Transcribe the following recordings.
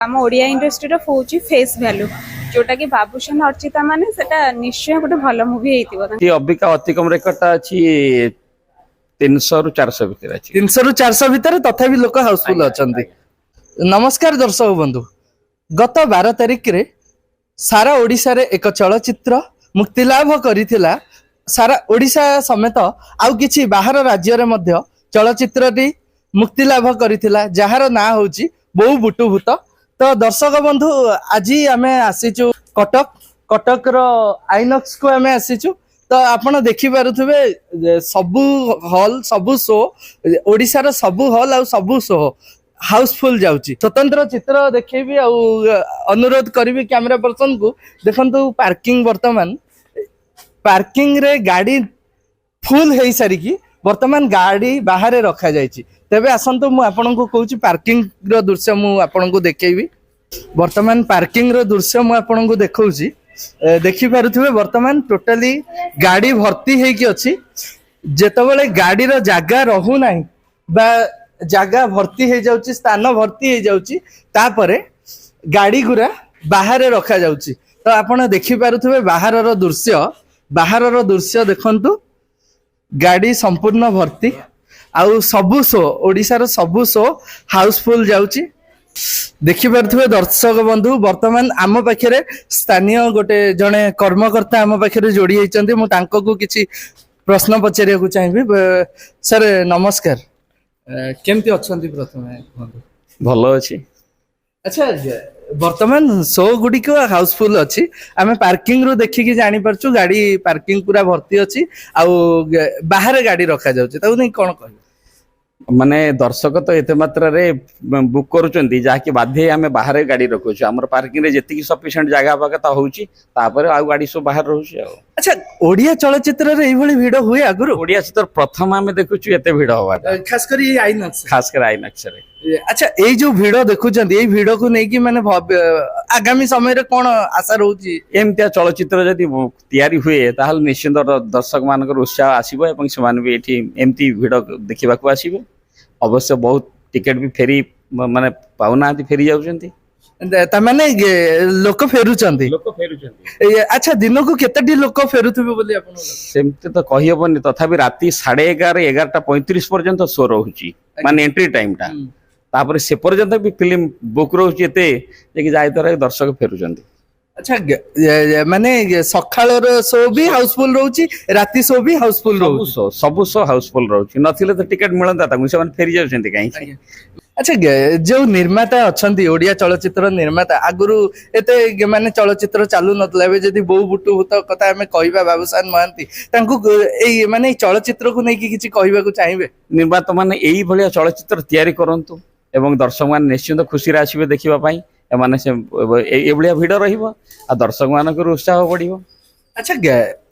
आम ओडिया इंडस्ट्री हूँ face value जोटा कि बाबूशान अर्चिता माने सेटा निश्चय गोटे भल मुवी ये अबिका अति कम रेकर्डटा अछि 300 रु 400 भितर अछि 300 रु 400 भितर तथापि लोक हाउसफुल अछंती। नमस्कार दर्शक बंधु, गत 12 तारिख रे सारा ओडिशा रे एक चलचित्र मुक्तिलाभ करिथिला। सारा ओडिशा समेत आउ किछि बाहर राज्य रे मध्य चलचित्रटी मुक्तिलाभ करिथिला जहार ना होची बहु बुटु भूत। तो दर्शक बंधु आज आम आसीचु कटक रो आइनक्स को आम आसीचु। तो आपण देखि पारुथबे सबु हॉल सबु शो ओडिशा रो सबु हॉल आ सबु शो हाउसफुल जाउची। स्वतंत्र चित्र देखेबी आ अनुरोध करिवि कैमरा पर्सन को देखंतु पार्किंग वर्तमान पार्किंग रे गाड़ी फुल हेई सारिकी वर्तमान गाड़ी बाहर रखा जाइची। तेबे आसंतु मु आपन को कहूची पार्किंग रो दृश्य मु आपन को देखेबी। वर्तमान पार्किंग रो दृश्य मु आपन को देखौची। देखि पारुथबे वर्तमान टोटली गाड़ी भर्ती हेई की अछि। जेतबेले गाड़ी रो जागा रहू नाही बा जागा भर्ती हे जाउची स्थान भर्ती हे जाउची तापरे गाड़ी गुरा बाहर रखा जाउची। तो आपण देखि पारुथबे बाहर रो दृश्य देखंतु गाड़ी संपूर्ण भर्ती आउ सबु शो ओडिशा रो सबु शो हाउसफुल जाउची। देखि पारुथबे दर्शक बंधु वर्तमान आम पाखरे स्थानीय गोटे जने कर्मकर्ता आम पाखरे जोड़ी हेचंती। मु तांको को किछि प्रश्न पचारिया को चाहिबी। सर नमस्कार, केमती अछंती प्रथमे भलो अछि। अच्छा वर्तमान शो गुडी को हाउसफुल अछि। आमे पार्किंग रो देखि कि जानि परछु गाड़ी पार्किंग पूरा भर्ती अछि आ बाहर गाड़ी रखा जाउछि। ताउ नै कोन कहबो माने दर्शक तो एते मात्रा रे बुक करूचंती जाकि बाध्य आमे बाहर गाड़ी रखुछु। हमर पार्किंग रे जेति कि सफिशिएंट जगह पाके ता होउची तापर आ गाड़ी सब बाहर रहउची। आ अच्छा ओडिया चलचित्र रे एभली भीड़ हुए आगुरु? ओडिया चित्र प्रथम आमे देखुछु एते भीड़ होवाटा खास करी आइनक्स रे। अच्छा ए जो भीड़ देखुचंती ए भीड़ को नै कि माने आगामी समय रे कोन आशा रहउची? एमतिया चलचित्र जदि तयारी हुए ताहल निश्चित दर्शक मानकर उत्साह आसीबो एवं से मान भी एठी एमती भीड़ देखिबा को आसीबो। अवश्य बहुत टिकेट भी फेरी माने पाउना फेरी जाउचंती तामाने लोक फेरुचंती। अच्छा दिन को केतेटी लोक फेरुथबे बोली आपण सेमते तो कहि हबनी। तथापि राती 11:30 11:35 पर्यंत शो रहउची माने एंट्री टाइम टा। तापर से पर्यंत भी फिल्म बुक रहउची एते जे कि जाय तरह दर्शक फेरुचंती। अच्छा माने सखाळर शो भी हाउसफुल रहउची राती शो भी हाउसफुल रहउची सबु शो हाउसफुल रहउची। नथिले तो टिकट मिलंता ताकु से फेरी जाउचंती काई। अच्छा जो निर्माता अछंती ओडिया चलचित्र निर्माता आगुरु एते माने चलचित्र चालू नतला बे जदी बहु बुटु हुत कथा हमें कहबा बाबूशान महांती तांकु एई माने चलचित्र को नै कि किछि कहबा को चाहिबे? निर्माता माने एई भलिया चलचित्र तयारी करंतु एवं दर्शक मान निश्चित खुशी रे आसीबे देखिबा पई। एमाने से ए भलिया भीड़ रहिबो आ दर्शक मानकर उत्साह बढ़िबो। अच्छा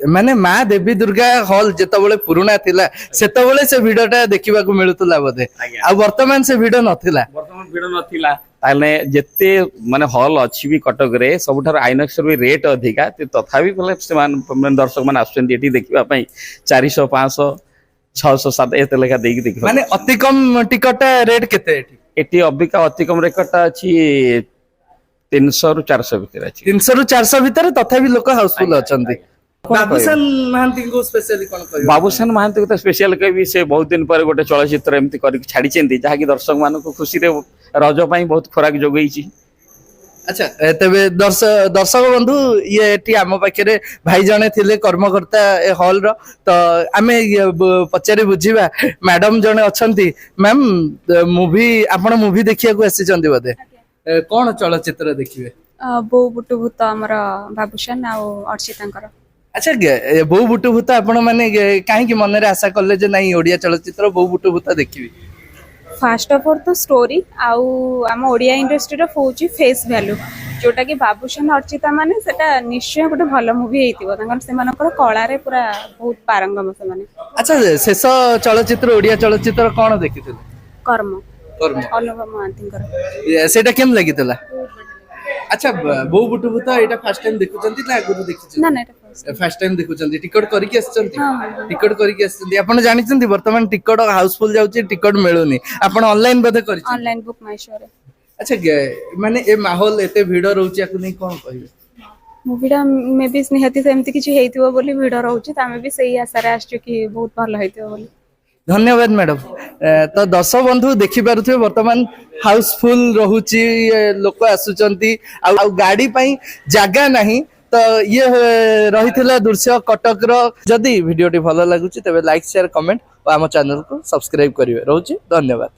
माने माँ देवी दुर्गा हॉल जेतबेले पुराना थिला सेतबेले से भिडटा देखिबा को मिलुतला बोधे आ वर्तमान से भिड नथिला? वर्तमान भिड नथिला ताले जेते माने हॉल अछि भी कटक रे सबठार आइनक्स रे रेट अधिका तथापि बोले से मान दर्शक मान आछन एठी देखिबा पई 400 500 600 7 एते लेखा देकी देखिबा। माने अति कम टिकट रेट केते एठी? एठी अबिका अति कम रेकर्डटा अछि 300 रु 400 भितर अछि। 300 रु 400 भितर तथापि लोक हाउसफुल अछंती। बाबूशान महांती को स्पेशली कोन कहबो? बाबूशान महांती को तो स्पेशल कहबी से बहुत दिन पर गोटे चलचित्र एमती करि छाडी चेंती जहा कि दर्शक मान को खुशी रे रज पई बहुत खोराक जोगैची। अच्छा तबे दर्शक बंधु ये एटी आम पाखे भाई जने थिले कर्मकर्ता ए हॉल रो। तो आमे पचारे बुझीबा मैडम जने अछंती। मैम मूवी आपण मूवी देखिया को आसी चंदी बदे कोन चलचित्र देखिबे? बहु बुटु भूत हमर बाबूशान आ अर्चितांकर। अच्छा बहु बुटु भूत आपण माने काहे कि मन रे आशा करले जे नाही ओडिया चलचित्र बहु बुटु भूत देखिबी? फास्ट ऑफ ऑल तो स्टोरी आउ आम ओडिया इंडस्ट्री हूँ फेस वैल्यू जोटा कि बाबूशान अर्चिता माने सेटा निश्चय गोटे भल मुवी हेतिबो तांकर से मानकर कला रे पूरा बहुत पारंगम से माने। अच्छा शेष चलचित्र ओडिया चलचित्र कोन देखिथिले? कर्म अनुभव महांतीकर। सेटा केम लागितला? अच्छा बहु बुटु भूत एटा फर्स्ट टाइम देखुचंती ना आगु देखिचंती? ना ना फर्स्ट टाइम देखुचंती। टिकट करिक आछचंती? टिकट करिक आछचंती। आपण जानिचंती वर्तमान टिकट हाउसफुल जाउची टिकट मिलुनी आपण ऑनलाइन बदे करि? ऑनलाइन बुक माय शो रे। अच्छा माने ए माहौल एते भिड़ रहउची याकु नहीं कोन कहिबे मुवीटा मे बी निहाती सेमती किछि हेइतिबो बोली भिड रहउची त हमें भी सही आशा रे आछू कि बहुत भलो हेइतिबो बोली। धन्यवाद मैडम तो दर्शक बंधु देखि पारुथिबे वर्तमान हाउसफुल रहुची लोक आसुचंती आ गाड़ी पई जागा नहीं तो ये रहिथिला दृश्य कटक रो जदी वीडियोटी भलो लागुची तबे लाइक शेयर कमेंट और आम चैनल को सब्सक्राइब करिवे रहउची धन्यवाद।